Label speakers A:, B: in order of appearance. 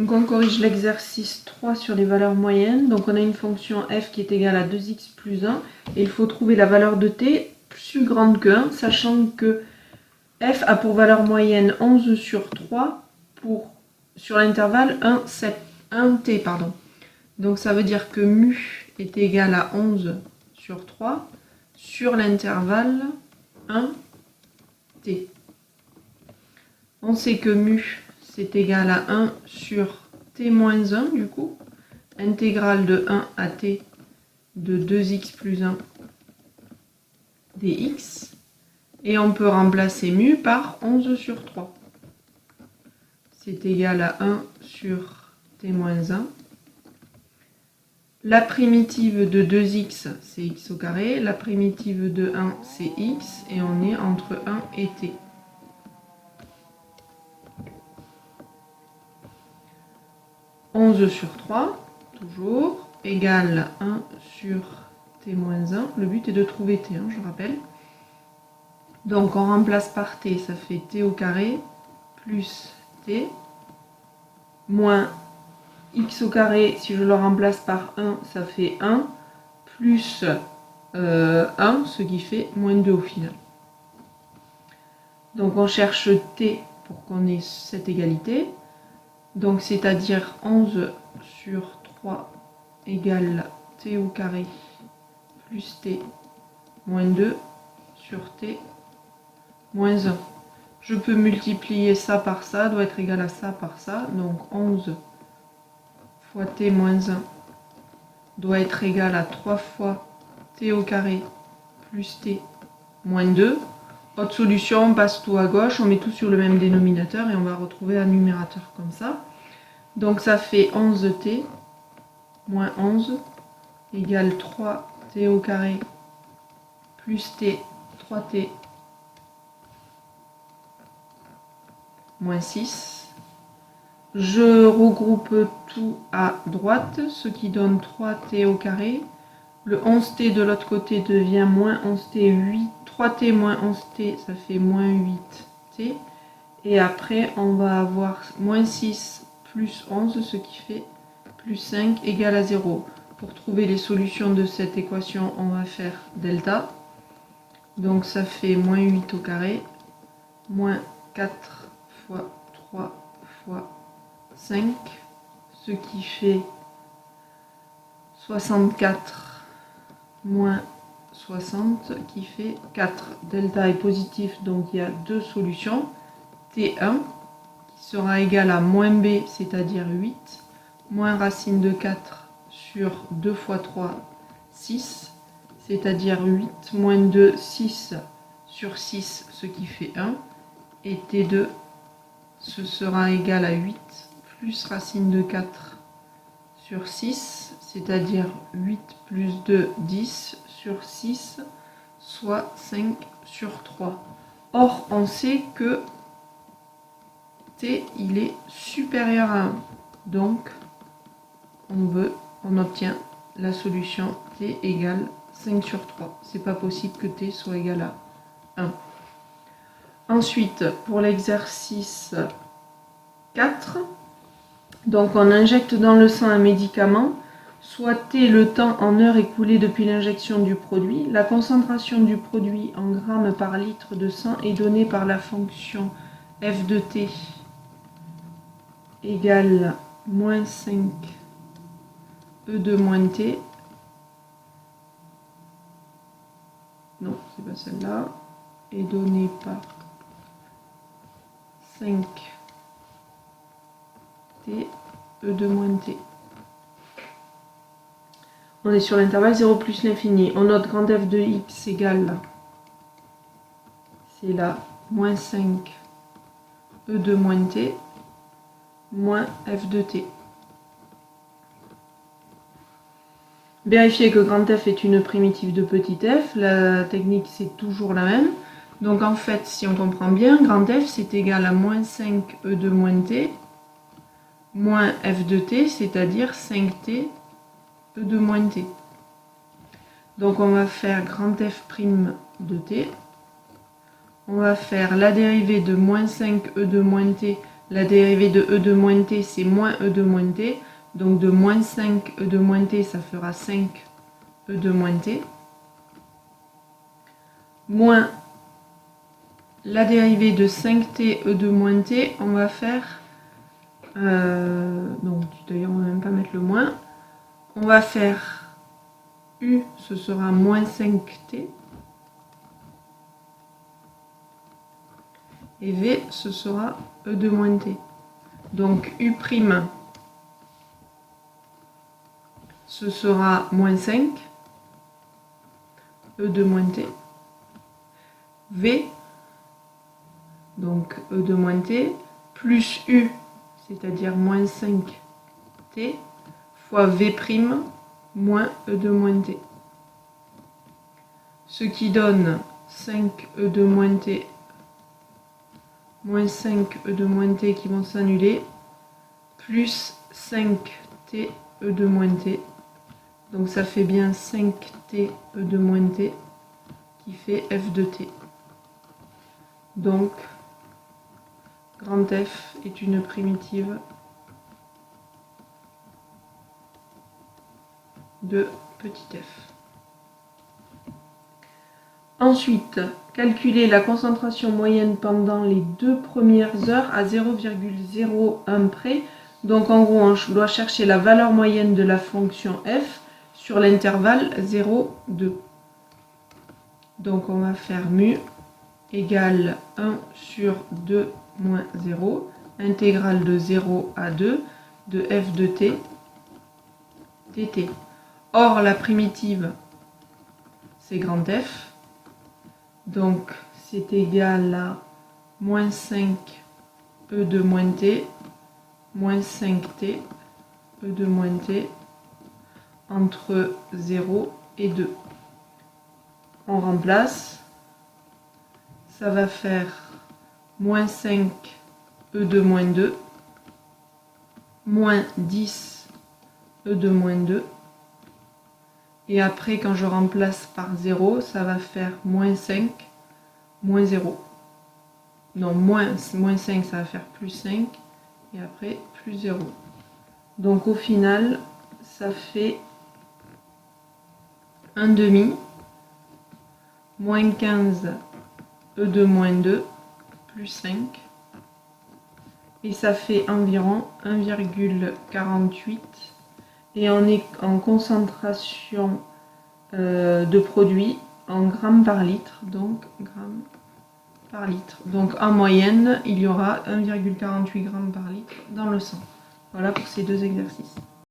A: Donc on corrige l'exercice 3 sur les valeurs moyennes. Donc on a une fonction f qui est égale à 2x plus 1. Et il faut trouver la valeur de t plus grande que 1, sachant que f a pour valeur moyenne 11 sur 3 sur l'intervalle 1t. Pardon. Donc ça veut dire que mu est égal à 11 sur 3 sur l'intervalle 1t. On sait que mu c'est égal à 1 sur t moins 1 du coup, intégrale de 1 à t de 2x plus 1 dx, et on peut remplacer mu par 11 sur 3. C'est égal à 1 sur t moins 1. La primitive de 2x c'est x au carré, la primitive de 1 c'est x, et on est entre 1 et t. Sur 3, toujours, égale 1 sur t moins 1. Le but est de trouver t, hein, je rappelle. Donc on remplace par t, ça fait t au carré, plus t, moins x au carré, si je le remplace par 1, ça fait 1, plus 1, ce qui fait moins 2 au final. Donc on cherche t pour qu'on ait cette égalité. Donc c'est-à-dire 11 sur 3 égale t au carré plus t moins 2 sur t moins 1. Je peux multiplier ça par ça, doit être égal à ça par ça. Donc 11 fois t moins 1 doit être égal à 3 fois t au carré plus t moins 2. Autre solution, on passe tout à gauche, on met tout sur le même dénominateur et on va retrouver un numérateur comme ça. Donc ça fait 11t moins 11 égale 3t au carré plus t, 3t moins 6. Je regroupe tout à droite, ce qui donne 3t au carré. Le 11t de l'autre côté devient moins 11t, 8. 3t moins 11t, ça fait moins 8t. Et après, on va avoir moins 6 plus 11, ce qui fait plus 5 égale à 0. Pour trouver les solutions de cette équation, on va faire delta. Donc ça fait moins 8 au carré, moins 4 fois 3 fois 5, ce qui fait 64 moins 60, qui fait 4. Delta est positif, donc il y a deux solutions. T1 qui sera égal à moins b, c'est-à-dire 8, moins racine de 4 sur 2 fois 3, 6, c'est-à-dire 8, moins 2, 6 sur 6, ce qui fait 1. Et T2, ce sera égal à 8, plus racine de 4 sur 6, c'est-à-dire 8 plus 2, 10 sur 6, soit 5 sur 3. Or, on sait que t, il est supérieur à 1. Donc, on obtient la solution t égale 5 sur 3. C'est pas possible que t soit égal à 1. Ensuite, pour l'exercice 4, donc on injecte dans le sang un médicament, soit t le temps en heures écoulé depuis l'injection du produit. La concentration du produit en grammes par litre de sang est donnée par la fonction f de t égale moins 5 E de moins t. Non, c'est pas celle-là. Est donnée par 5 t E de moins t. On est sur l'intervalle 0 plus l'infini. On note grand F de x égale, c'est là, moins 5 E de moins t, moins f de t. Vérifier que grand F est une primitive de petit f. La technique, c'est toujours la même. Donc en fait, si on comprend bien, grand F, c'est égal à moins 5 E de moins t, moins f de t, c'est-à-dire 5t E de moins t. Donc on va faire grand F' de t. On va faire la dérivée de moins 5 E de moins t La dérivée de E de moins t, c'est moins E de moins t. Donc de moins 5 E de moins t, ça fera 5 E de moins t. Moins la dérivée de 5t E de moins t, on va faire... donc d'ailleurs on va même pas mettre le moins. On va faire U, ce sera moins 5t. Et V, ce sera E de moins t. Donc U', ce sera moins 5, E de moins t. V, donc E de moins t, plus U, c'est-à-dire moins 5t, fois V', moins E de moins t. Ce qui donne 5E de moins t, moins 5E de moins t qui vont s'annuler, plus 5t E de moins t. Donc ça fait bien 5t E de moins t qui fait f de t. Donc, grand F est une primitive de petit f. Ensuite, calculer la concentration moyenne pendant les 2 premières heures à 0,01 près. Donc en gros, on doit chercher la valeur moyenne de la fonction f sur l'intervalle 0, 2. Donc on va faire mu égale 1 sur 2 moins 0, intégrale de 0 à 2 de f de t, dt. Or, la primitive, c'est grand F. Donc, c'est égal à moins 5 E de moins t, moins 5t, E de moins t, entre 0 et 2. On remplace. Ça va faire moins 5 E de moins 2, moins 10 E de moins 2. Et après, quand je remplace par 0, ça va faire moins 5, moins 0. Non, moins 5, ça va faire plus 5. Et après, plus 0. Donc au final, ça fait 1 demi, moins 15 E de moins 2, plus 5. Et ça fait environ 1,48. Et on est en concentration de produit en grammes par litre. Donc, grammes par litre. Donc en moyenne, il y aura 1,48 grammes par litre dans le sang. Voilà pour ces deux exercices.